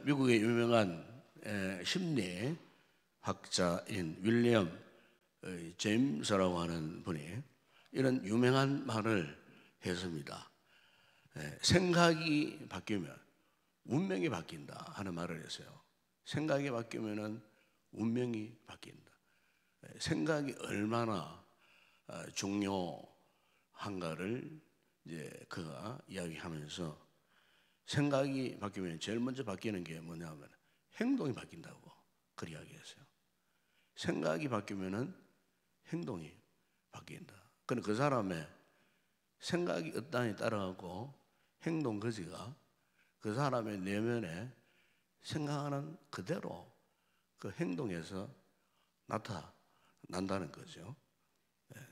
미국의 유명한 심리학자인 윌리엄 제임스라고 하는 분이 이런 유명한 말을 했습니다. 생각이 바뀌면 운명이 바뀐다 하는 말을 했어요. 생각이 바뀌면은 운명이 바뀐다. 생각이 얼마나 중요한가를 이제 그가 이야기하면서, 생각이 바뀌면 제일 먼저 바뀌는 게 뭐냐면 행동이 바뀐다고 그 이야기했어요. 생각이 바뀌면은 행동이 바뀐다. 그런데 그 사람의 생각이 어떠하냐에 따라가고 행동 거지가 그 사람의 내면에 생각하는 그대로 그 행동에서 나타난다는 거죠.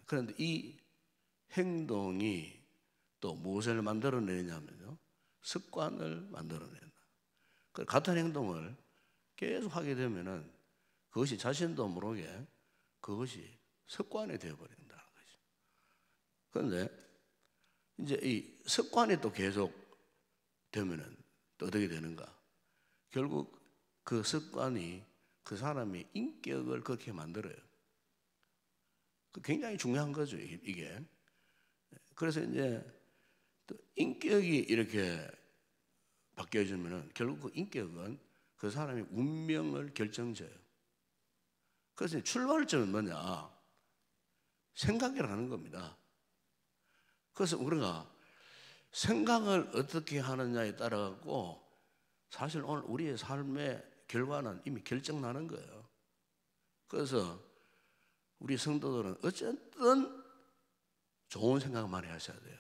그런데 이 행동이 또 무엇을 만들어내냐면요, 습관을 만들어낸다. 같은 행동을 계속 하게 되면은 그것이 자신도 모르게 그것이 습관이 되어버린다는 거죠. 그런데 이제 이 습관이 또 계속 되면은 또 어떻게 되는가? 결국 그 습관이 그 사람의 인격을 그렇게 만들어요. 굉장히 중요한 거죠, 이게. 그래서 이제 또 인격이 이렇게 바뀌어지면은 결국 그 인격은 그 사람의 운명을 결정져요. 그래서 출발점은 뭐냐? 생각이라는 겁니다. 그래서 우리가 생각을 어떻게 하느냐에 따라 갖고 사실 오늘 우리의 삶의 결과는 이미 결정나는 거예요. 그래서 우리 성도들은 어쨌든 좋은 생각을 많이 하셔야 돼요.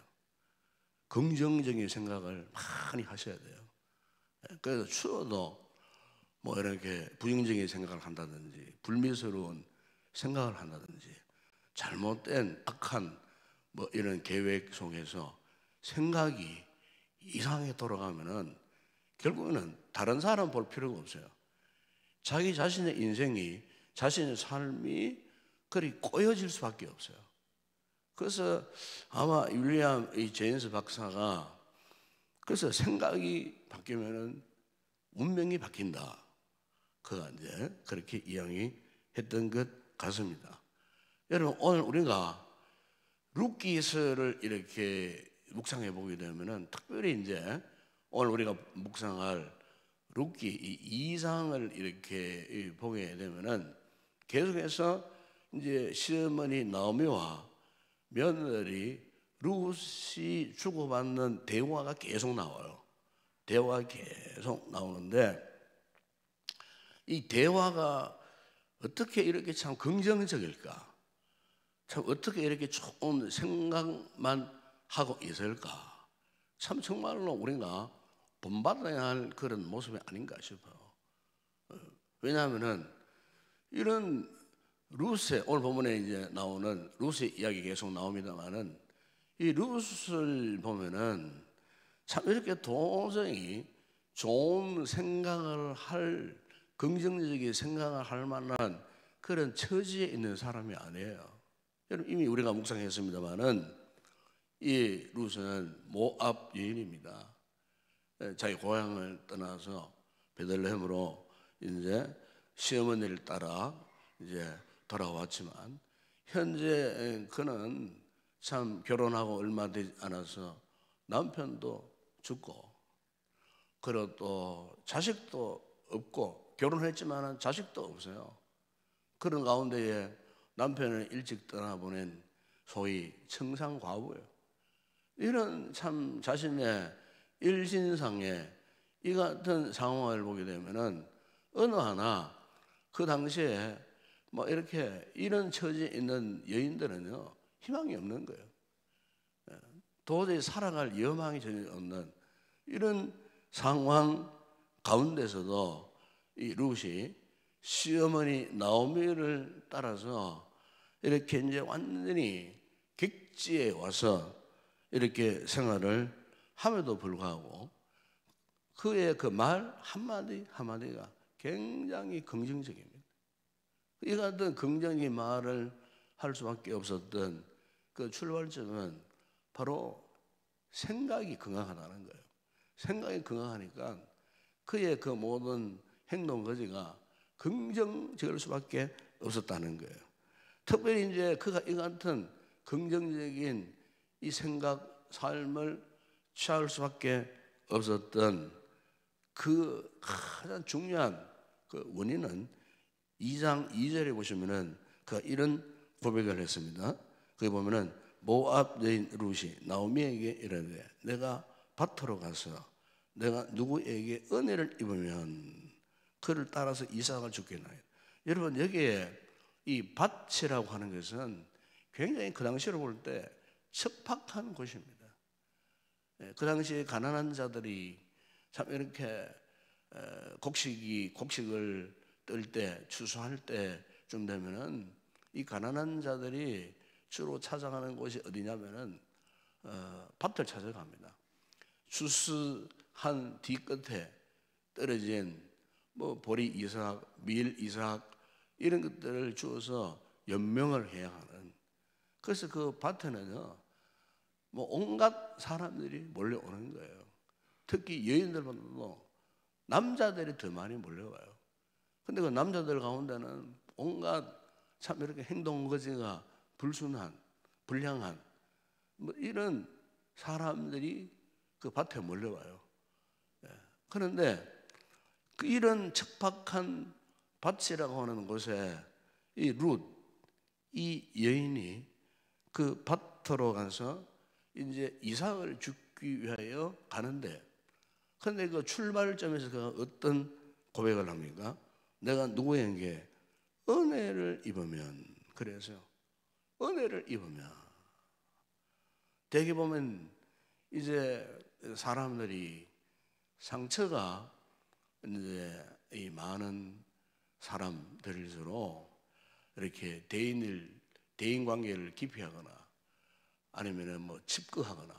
긍정적인 생각을 많이 하셔야 돼요. 그래서 추워도 뭐 이렇게 부정적인 생각을 한다든지 불미스러운 생각을 한다든지 잘못된 악한 뭐 이런 계획 속에서 생각이 이상하게 돌아가면은 결국에는 다른 사람 볼 필요가 없어요. 자기 자신의 인생이, 자신의 삶이 그리 꼬여질 수밖에 없어요. 그래서 아마 윌리엄 제임스 박사가 그래서 생각이 바뀌면은 운명이 바뀐다, 그가 이제 그렇게 이야기했던 것 같습니다. 여러분, 오늘 우리가 룻기서를 이렇게 묵상해 보게 되면은 특별히 이제 오늘 우리가 묵상할 룻기 이 2장을 이렇게 보게 되면은 계속해서 이제 시어머니 나오미와 며느리 룻이 주고받는 대화가 계속 나와요. 대화가 계속 나오는데 이 대화가 어떻게 이렇게 참 긍정적일까? 참 어떻게 이렇게 좋은 생각만 하고 있을까? 참 정말로 우리가 본받아야 할 그런 모습이 아닌가 싶어요. 왜냐하면은 이런 룻의 오늘 본문에 이제 나오는 룻의 이야기 계속 나옵니다만은 이 룻을 보면은 참 이렇게 도저히 좋은 생각을 할, 긍정적인 생각을 할 만한 그런 처지에 있는 사람이 아니에요. 여러분, 이미 우리가 묵상했습니다만은 이 룻은 모압 여인입니다. 자기 고향을 떠나서 베들레헴으로 이제 시어머니를 따라 이제 돌아왔지만 현재 그는 참 결혼하고 얼마 되지 않아서 남편도 죽고 그리고 또 자식도 없고, 결혼했지만 자식도 없어요. 그런 가운데에 남편을 일찍 떠나보낸 소위 청산과부예요. 이런 참 자신의 일신상에 이 같은 상황을 보게 되면은 어느 하나 그 당시에 뭐 이렇게 이런 처지에 있는 여인들은요 희망이 없는 거예요. 도저히 살아갈 여망이 전혀 없는 이런 상황 가운데서도 이 룻이 시어머니 나오미를 따라서 이렇게 이제 완전히 객지에 와서 이렇게 생활을 함에도 불구하고 그의 그 말 한마디 한마디가 굉장히 긍정적입니다. 이 같은 긍정적인 말을 할 수밖에 없었던 그 출발점은 바로 생각이 건강하다는 거예요. 생각이 건강하니까 그의 그 모든 행동 거지가 긍정적일 수밖에 없었다는 거예요. 특별히 이제 그가 이 같은 긍정적인 이 생각, 삶을 취할 수밖에 없었던 그 가장 중요한 그 원인은 2장 2절에 보시면은 그가 이런 고백을 했습니다. 거기 보면은 모압 여인 룻이 나오미에게 이르되 내가 밭으로 가서 내가 누구에게 은혜를 입으면 그를 따라서 이삭을 죽겠나요? 여러분 여기에 이 밭이라고 하는 것은 굉장히 그 당시로 볼 때 척박한 곳입니다. 그 당시에 가난한 자들이 참 이렇게 곡식을 뜰 때, 추수할 때쯤 되면은 이 가난한 자들이 주로 찾아가는 곳이 어디냐면은 밭을 찾아갑니다. 추수한 뒤끝에 떨어진 뭐 보리 이삭, 밀 이삭 이런 것들을 주어서 연명을 해야 하는. 그래서 그 밭에는요, 뭐 온갖 사람들이 몰려오는 거예요. 특히 여인들보다도 남자들이 더 많이 몰려와요. 근데 그 남자들 가운데는 온갖 참 이렇게 행동 거지가 불순한, 불량한 뭐 이런 사람들이 그 밭에 몰려와요. 그런데 그 이런 척박한 밭이라고 하는 곳에 이 룻, 이 여인이 그 밭으로 가서 이제 이삭을 죽기 위하여 가는데, 그런데 그 출발점에서 그가 어떤 고백을 합니까? 내가 누구에게 은혜를 입으면, 그래서 은혜를 입으면 대개 보면 이제 사람들이 상처가 이제 이 많은 사람들일수록 이렇게 대인 관계를 기피하거나 아니면은 뭐 집거하거나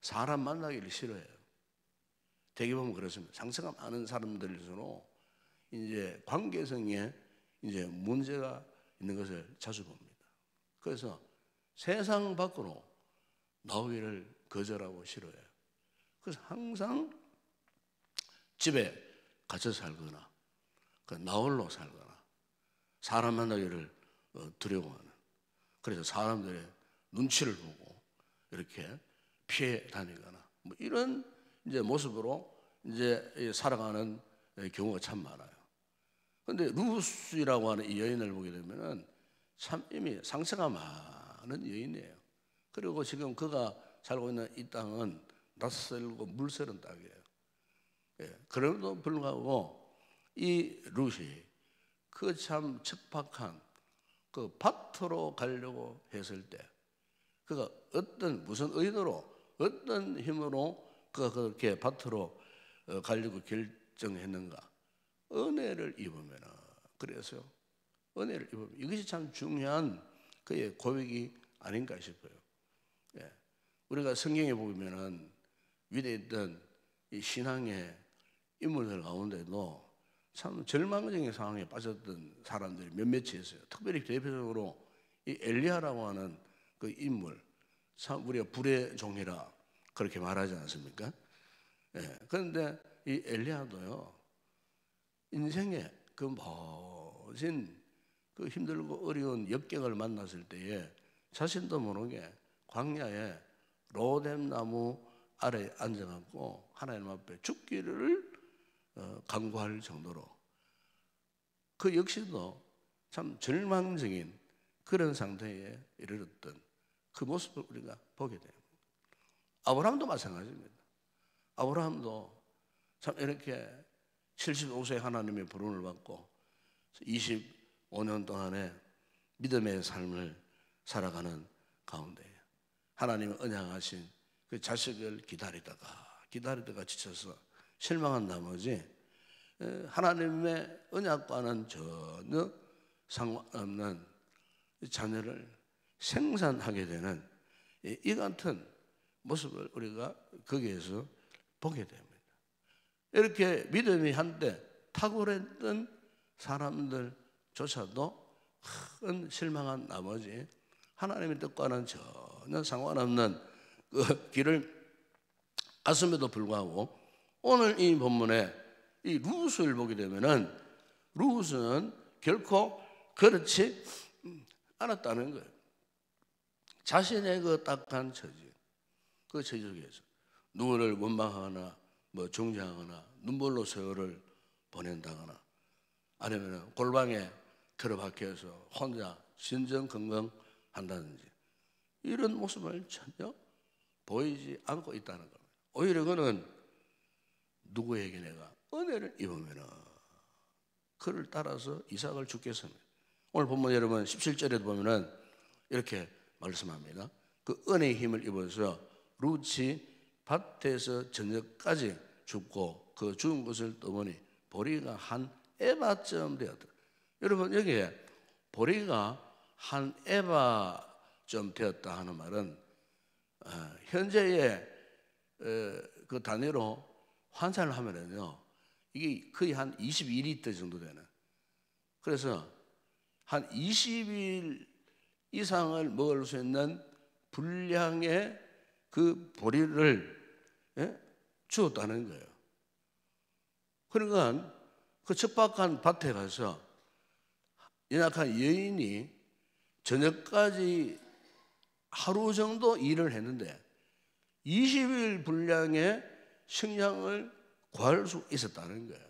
사람 만나기를 싫어해요. 대개 보면 그렇습니다. 상처가 많은 사람들일수록 이제 관계성에 이제 문제가 있는 것을 자주 봅니다. 그래서 세상 밖으로 나오기를 거절하고 싫어해요. 그래서 항상 집에 갇혀 살거나 나홀로 살거나 사람 만나기를 두려워하는, 그래서 사람들의 눈치를 보고 이렇게 피해 다니거나 뭐 이런 이제 모습으로 이제 살아가는 경우가 참 많아요. 그런데 루스라고 하는 이 여인을 보게 되면은 참 이미 상처가 많은 여인이에요. 그리고 지금 그가 살고 있는 이 땅은 낯설고 물새는 땅이에요. 그럼에도 불구하고 이 룻이 그 참 척박한 그 밭으로 가려고 했을 때 그가 무슨 의도로 어떤 힘으로 그가 그렇게 밭으로 가려고 결정했는가? 은혜를 입으면, 그래서 은혜를 입으면 이것이 참 중요한 그의 고백이 아닌가 싶어요. 우리가 성경에 보면은 위대했던 이 신앙의 인물들 가운데도 참 절망적인 상황에 빠졌던 사람들이 몇몇이 있어요. 특별히 대표적으로 이 엘리야라고 하는 그 인물, 참 우리가 불의 종이라 그렇게 말하지 않습니까? 그런데 이 엘리야도요, 인생의 그 모진 그 힘들고 어려운 역경을 만났을 때에 자신도 모르게 광야에 로뎀 나무 아래에 앉아갖고 하나님 앞에 죽기를 간구할 정도로 그 역시도 참 절망적인 그런 상태에 이르렀던 그 모습을 우리가 보게 돼요. 아브라함도 마찬가지입니다. 아브라함도 참 이렇게 75세 하나님의 부름을 받고 25년 동안의 믿음의 삶을 살아가는 가운데 하나님의 언약하신 그 자식을 기다리다가 지쳐서 실망한 나머지 하나님의 언약과는 전혀 상관없는 자녀를 생산하게 되는 이 같은 모습을 우리가 거기에서 보게 됩니다. 이렇게 믿음이 한때 탁월했던 사람들조차도 큰 실망한 나머지 하나님의 뜻과는 전혀 상관없는 그 길을 갔음에도 불구하고 오늘 이 본문에 이 룻을 보게 되면은 룻은 결코 그렇지 않았다는 거예요. 자신의 그 딱한 처지, 그 처지 속에서 누구를 원망하거나 뭐 중재하거나 눈물로 세월을 보낸다거나 아니면 골방에 틀어박혀서 혼자 신정건강한다든지 이런 모습을 전혀 보이지 않고 있다는 겁니다. 오히려 그는 누구에게 내가 은혜를 입으면은 그를 따라서 이삭을 죽겠습니다. 오늘 본문 여러분 17절에도 보면은 이렇게 말씀합니다. 그 은혜의 힘을 입어서 룻이 밭에서 저녁까지 죽고 그 죽은 것을 떠보니 보리가 한 에바쯤 되었더라. 여러분 여기에 보리가 한 에바쯤 되었다 하는 말은 현재의 그 단위로 환산을 하면은요 이게 거의 한 22리터 정도 되는, 그래서 한 20일 이상을 먹을 수 있는 분량의 그 보리를 주었다는 거예요. 그러니까 그 척박한 밭에 가서 연약한 여인이 저녁까지 하루 정도 일을 했는데 20일 분량의 식량을 구할 수 있었다는 거예요.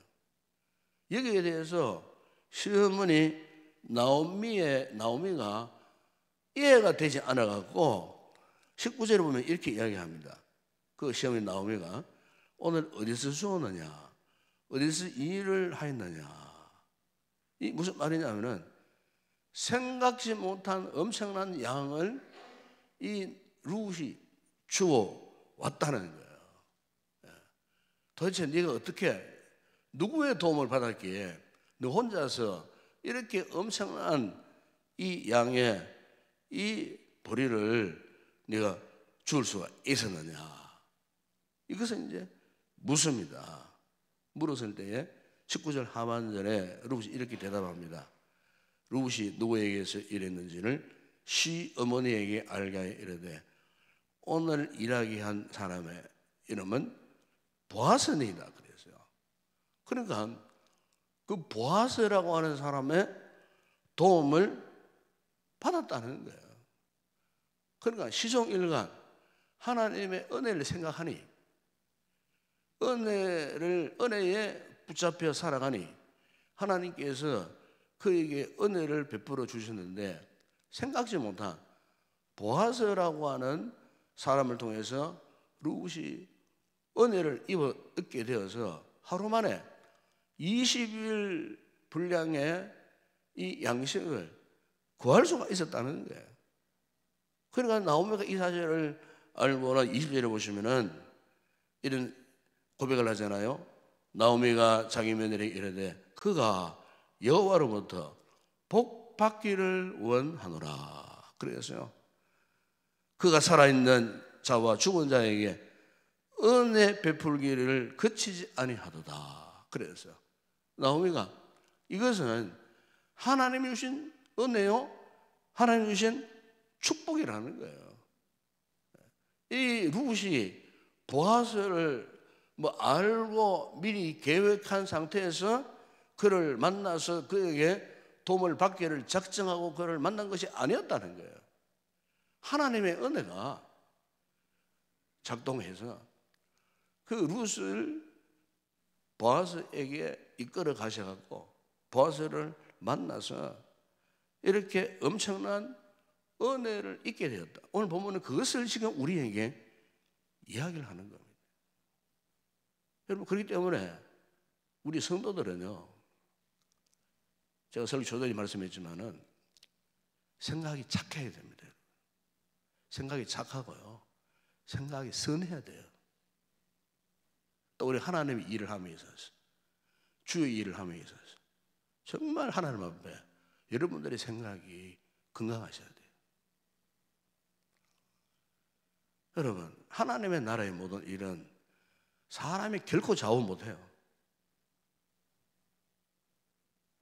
여기에 대해서 시어머니 나오미가 이해가 되지 않아갖고 19절에 보면 이렇게 이야기합니다. 그 시어머니 나오미가 오늘 어디서 주었느냐, 어디서 일을 하였느냐. 이 무슨 말이냐면은 생각지 못한 엄청난 양을 이 룻이 주어 왔다는 거예요. 도대체 네가 어떻게 누구의 도움을 받았기에 너 혼자서 이렇게 엄청난 이 양의 이 보리를 네가 줄 수가 있었느냐. 이것은 이제 묻습니다. 물었을 때에 19절 하반절에 룻이 이렇게 대답합니다. 룻이 누구에게서 일했는지를 시어머니에게 알게 하여 이르되 오늘 일하게 한 사람의 이름은 보아스니이다 그랬어요. 그러니까 그 보아스라고 하는 사람의 도움을 받았다는 거예요. 그러니까 시종일관 하나님의 은혜를 생각하니, 은혜에 붙잡혀 살아가니 하나님께서 그에게 은혜를 베풀어 주셨는데 생각지 못한 보아스라고 하는 사람을 통해서 룻이 은혜를 얻게 되어서 하루 만에 20일 분량의 이 양식을 구할 수가 있었다는 거예요. 그러니까 나오미가 이 사실을 알고는 20절에 보시면은 이런 고백을 하잖아요. 나오미가 자기 며느리에게 이르되 그가 여호와로부터 복 받기를 원하노라 그랬어요. 그가 살아있는 자와 죽은 자에게 은혜 베풀기를 그치지 아니하도다 그랬어요. 나오미가 이것은 하나님이 주신 은혜요, 하나님이 주신 축복이라는 거예요. 이 룻이 보아스를 알고 미리 계획한 상태에서 그를 만나서 그에게 도움을 받기를 작정하고 그를 만난 것이 아니었다는 거예요. 하나님의 은혜가 작동해서 그 룻을 보아스에게 이끌어 가셔갖고 보아스를 만나서 이렇게 엄청난 은혜를 잊게 되었다. 오늘 보면은 그것을 지금 우리에게 이야기를 하는 겁니다. 여러분 그렇기 때문에 우리 성도들은요, 제가 설교 초전에 말씀했지만은 생각이 착해야 됩니다. 생각이 착하고요, 생각이 선해야 돼요. 또 우리 하나님의 일을 함에 있어서, 주의 일을 함에 있어서 정말 하나님 앞에 여러분들의 생각이 건강하셔야 돼요. 여러분 하나님의 나라의 모든 일은 사람이 결코 좌우 못해요.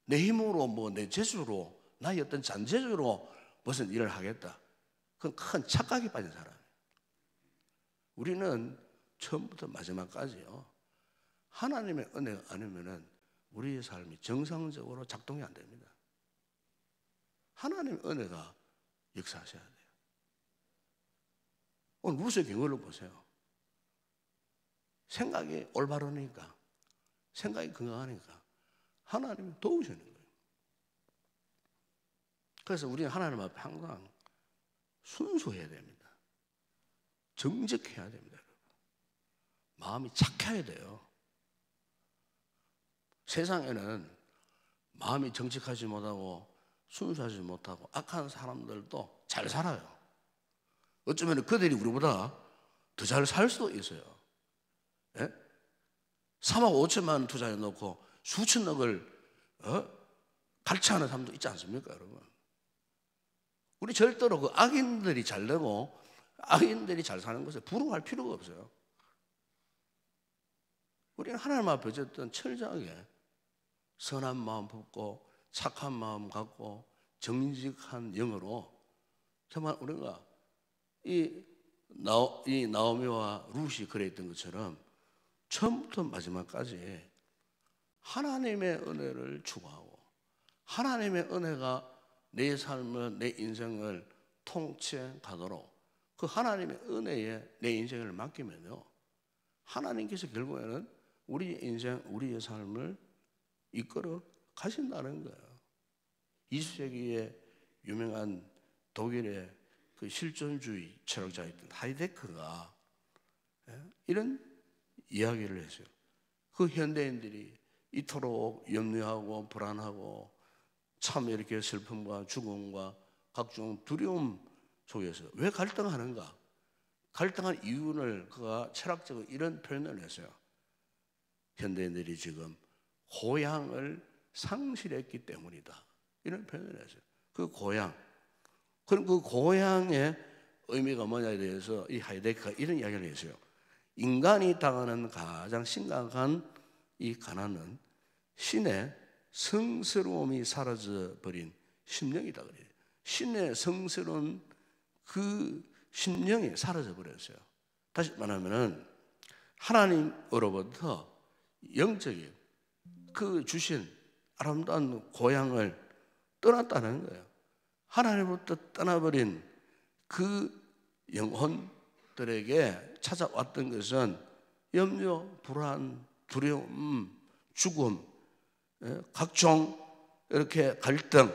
내 힘으로 내 재주로 나의 어떤 잔재주로 무슨 일을 하겠다, 그건 큰 착각에 빠진 사람이에요. 우리는 처음부터 마지막까지요. 하나님의 은혜가 아니면은 우리의 삶이 정상적으로 작동이 안 됩니다. 하나님의 은혜가 역사하셔야 돼요. 오늘 루스의 경우를 보세요. 생각이 올바르니까, 생각이 건강하니까 하나님이 도우시는 거예요. 그래서 우리는 하나님 앞에 항상 순수해야 됩니다. 정직해야 됩니다. 마음이 착해야 돼요. 세상에는 마음이 정직하지 못하고 순수하지 못하고 악한 사람들도 잘 살아요. 어쩌면 그들이 우리보다 더 잘 살 수도 있어요. 예? 3억 5천만 원 투자해 놓고 수천억을 갈취하는 사람도 있지 않습니까, 여러분? 우리 절대로 그 악인들이 잘 되고 악인들이 잘 사는 것에 부러워할 필요가 없어요. 우리는 하나님 앞에 어쨌든 철저하게 선한 마음 품고 착한 마음 갖고 정직한 영으로 정말 우리가 이 나오미와 룻이 그랬던 것처럼 처음부터 마지막까지 하나님의 은혜를 추구하고 하나님의 은혜가 내 삶을, 내 인생을 통치하도록 그 하나님의 은혜에 내 인생을 맡기면요, 하나님께서 결국에는 우리의 인생, 우리의 삶을 이끌어 가신다는 거예요. 20세기에 유명한 독일의 그 실존주의 철학자였던 하이데크가 이런 이야기를 했어요. 그 현대인들이 이토록 염려하고 불안하고 참 이렇게 슬픔과 죽음과 각종 두려움 속에서 왜 갈등하는가? 갈등한 이유를 그가 철학적으로 이런 표현을 했어요. 현대인들이 지금 고향을 상실했기 때문이다. 이런 표현을 했어요. 그 고향. 그럼 그 고향의 의미가 뭐냐에 대해서 이 하이데크가 이런 이야기를 했어요. 인간이 당하는 가장 심각한 이 가난은 신의 성스러움이 사라져버린 심령이다 그래요. 신의 성스러운 그 심령이 사라져버렸어요. 다시 말하면은 하나님으로부터 영적인 그 주신 아름다운 고향을 떠났다는 거예요. 하나님으로부터 떠나버린 그 영혼들에게 찾아왔던 것은 염려, 불안, 두려움, 죽음, 각종 이렇게 갈등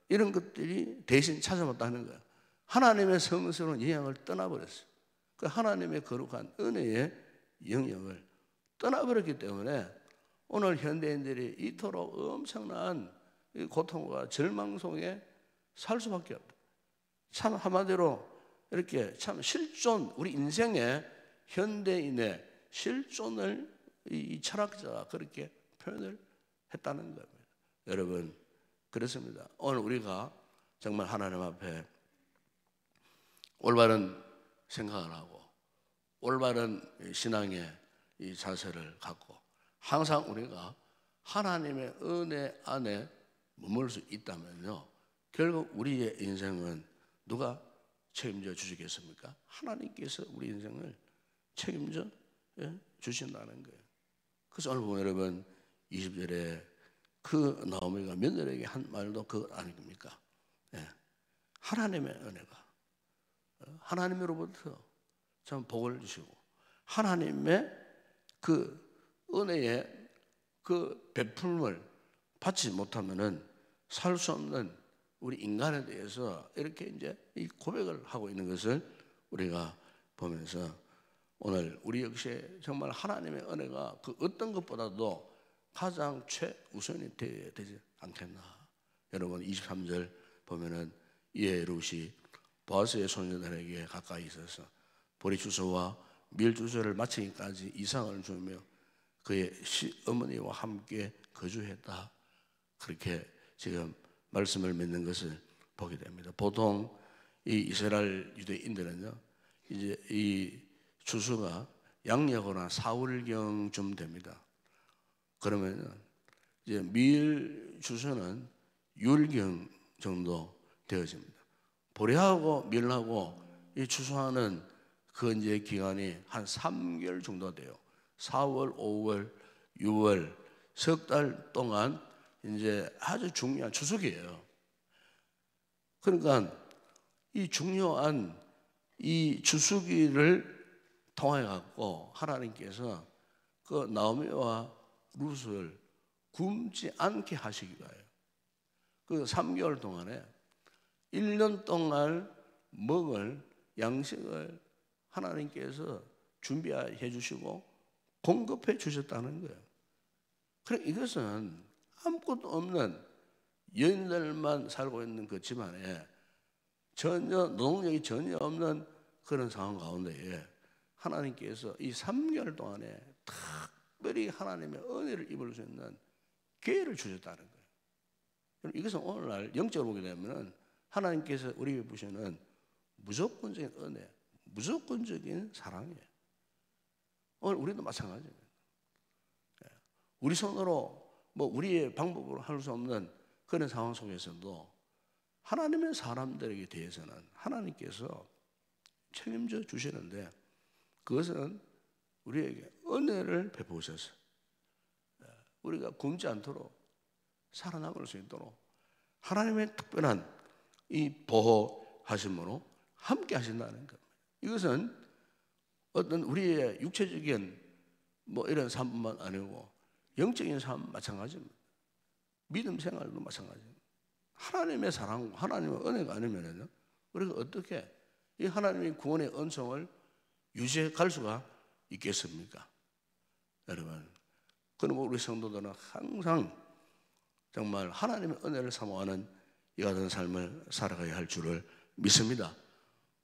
이런 것들이 대신 찾아왔다는 거예요. 하나님의 성스러운 영향을 떠나버렸어요. 그 하나님의 거룩한 은혜의 영향을 떠나버렸기 때문에 오늘 현대인들이 이토록 엄청난 고통과 절망 속에 살 수밖에 없다. 참 한마디로 이렇게 참 실존, 우리 인생의 현대인의 실존을 이 철학자가 그렇게 표현을 했다는 겁니다. 여러분, 그렇습니다. 오늘 우리가 정말 하나님 앞에 올바른 생각을 하고 올바른 신앙의 이 자세를 갖고 항상 우리가 하나님의 은혜 안에 머물 수 있다면요, 결국 우리의 인생은 누가 책임져 주시겠습니까? 하나님께서 우리 인생을 책임져 주신다는 거예요. 그래서 오늘 보면 여러분 20절에 그 나오미가 며느리에게 한 말도 그것 아닙니까? 하나님의 은혜가 하나님으로부터 참 복을 주시고 하나님의 그 은혜의 그 베풀음을 받지 못하면은 살 수 없는 우리 인간에 대해서 이렇게 이제 이 고백을 하고 있는 것을 우리가 보면서 오늘 우리 역시 정말 하나님의 은혜가 그 어떤 것보다도 가장 최우선이 되지 않겠나. 여러분 23절 보면은 이에 룻이 보아스의 소녀들에게 가까이 있어서 보리주소와 밀주소를 마치기까지 이상을 주며 그의 시어머니와 함께 거주했다. 그렇게 지금 말씀을 맺는 것을 보게 됩니다. 보통 이 이스라엘 유대인들은요, 이제 이 주소가 양력으로는 사월경쯤 됩니다. 그러면 이제 밀 주소는 율경 정도 되어집니다. 보리하고 밀하고 이 추수하는 그 이제 기간이 한 3개월 정도 돼요. 4월, 5월, 6월 석 달 동안 이제 아주 중요한 추석이에요. 그러니까 이 중요한 이 추수기를 통해 갖고 하나님께서 그 나오미와 룻을 굶지 않게 하시기 위하여 그 3개월 동안에 1년 동안 먹을 양식을 하나님께서 준비해 주시고 공급해 주셨다는 거예요. 그래 이것은 아무것도 없는 여인들만 살고 있는 그 집안에 전혀 노동력이 전혀 없는 그런 상황 가운데에 하나님께서 이 3개월 동안에 특별히 하나님의 은혜를 입을 수 있는 기회를 주셨다는 거예요. 이것은 오늘날 영적으로 보게 되면 하나님께서 우리에게 주시는 무조건적인 은혜, 무조건적인 사랑이에요. 오늘 우리도 마찬가지입니다. 우리 손으로 뭐 우리의 방법으로 할 수 없는 그런 상황 속에서도 하나님의 사람들에게 대해서는 하나님께서 책임져 주시는데 그것은 우리에게 은혜를 베푸셔서 우리가 굶지 않도록 살아남을 수 있도록 하나님의 특별한 이 보호하심으로 함께 하신다는 겁니다. 이것은 어떤 우리의 육체적인 뭐 이런 삶뿐만 아니고 영적인 삶 마찬가지입니다. 믿음 생활도 마찬가지입니다. 하나님의 사랑, 하나님의 은혜가 아니면요 우리가 어떻게 이 하나님의 구원의 은총을 유지해 갈 수가 있겠습니까? 여러분, 그럼 우리 성도들은 항상 정말 하나님의 은혜를 사모하는 이 같은 삶을 살아가야 할 줄을 믿습니다.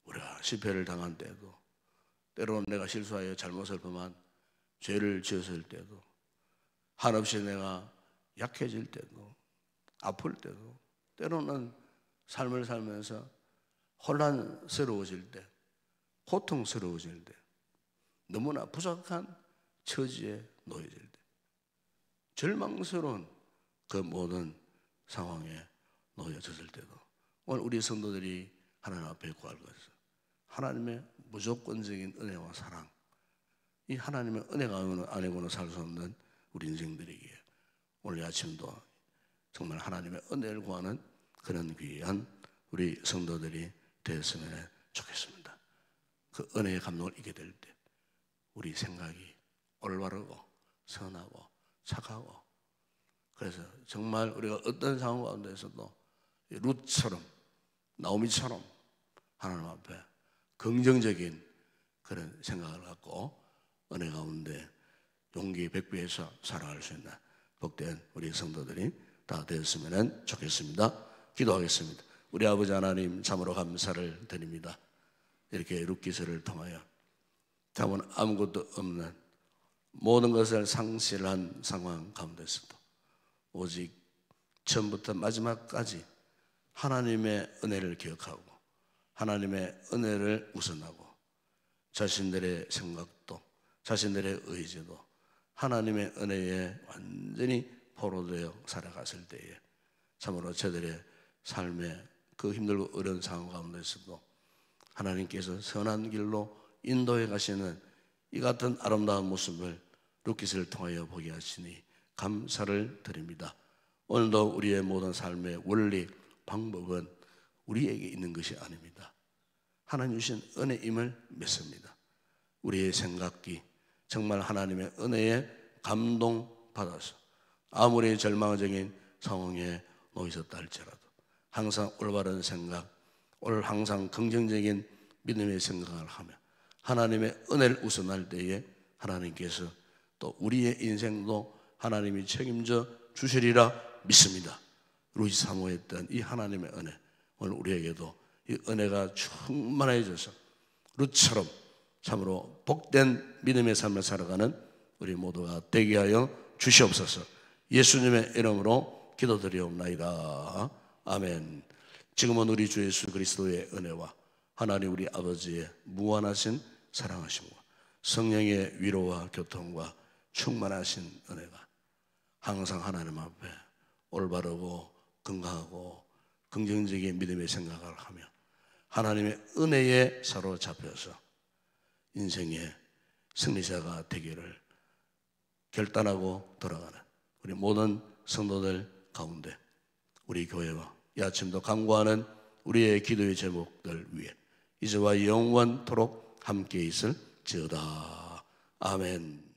우리가 실패를 당한 때도, 때로는 내가 실수하여 잘못을 범한 죄를 지었을 때도, 한없이 내가 약해질 때도, 아플 때도, 때로는 삶을 살면서 혼란스러워질 때, 고통스러워질 때, 너무나 부족한 처지에 놓여질 때, 절망스러운 그 모든 상황에 놓여졌을 때도 오늘 우리 성도들이 하나님 앞에 구할 것은 하나님의 무조건적인 은혜와 사랑, 이 하나님의 은혜가 아니고는 살 수 없는 우리 인생들에게 오늘 아침도 정말 하나님의 은혜를 구하는 그런 귀한 우리 성도들이 되었으면 좋겠습니다. 그 은혜의 감동을 잊게 될 때 우리 생각이 올바르고 선하고 착하고, 그래서 정말 우리가 어떤 상황 가운데서도 룻처럼 나오미처럼 하나님 앞에 긍정적인 그런 생각을 갖고 은혜 가운데 용기 백배해서 살아갈 수 있는 복된 우리 성도들이 다 되었으면 좋겠습니다. 기도하겠습니다. 우리 아버지 하나님, 참으로 감사를 드립니다. 이렇게 룻기서를 통하여 참은 아무것도 없는 모든 것을 상실한 상황 가운데서도 오직 처음부터 마지막까지 하나님의 은혜를 기억하고 하나님의 은혜를 우선하고 자신들의 생각도 자신들의 의지도 하나님의 은혜에 완전히 포로되어 살아갔을 때에 참으로 저들의 삶의 그 힘들고 어려운 상황 가운데서도 하나님께서 선한 길로 인도해 가시는 이 같은 아름다운 모습을 룻기서를 통하여 보게 하시니 감사를 드립니다. 오늘도 우리의 모든 삶의 원리, 방법은 우리에게 있는 것이 아닙니다. 하나님 주신 은혜임을 믿습니다. 우리의 생각이 정말 하나님의 은혜에 감동받아서 아무리 절망적인 상황에 놓이셨다 할지라도 항상 올바른 생각, 항상 긍정적인 믿음의 생각을 하며 하나님의 은혜를 우선할 때에 하나님께서 또 우리의 인생도 하나님이 책임져 주시리라 믿습니다. 룻이 사모했던 이 하나님의 은혜, 오늘 우리에게도 이 은혜가 충만해져서 룻처럼 참으로 복된 믿음의 삶을 살아가는 우리 모두가 되게 하여 주시옵소서. 예수님의 이름으로 기도드리옵나이다. 아멘. 지금은 우리 주 예수 그리스도의 은혜와 하나님 우리 아버지의 무한하신 사랑하심과 성령의 위로와 교통과 충만하신 은혜가 항상 하나님 앞에 올바르고 건강하고 긍정적인 믿음의 생각을 하며 하나님의 은혜에 사로잡혀서 인생의 승리자가 되기를 결단하고 돌아가는 우리 모든 성도들 가운데 우리 교회와 이 아침도 간구하는 우리의 기도의 제목들 위해 이제와 영원토록 함께 있을지어다. 아멘.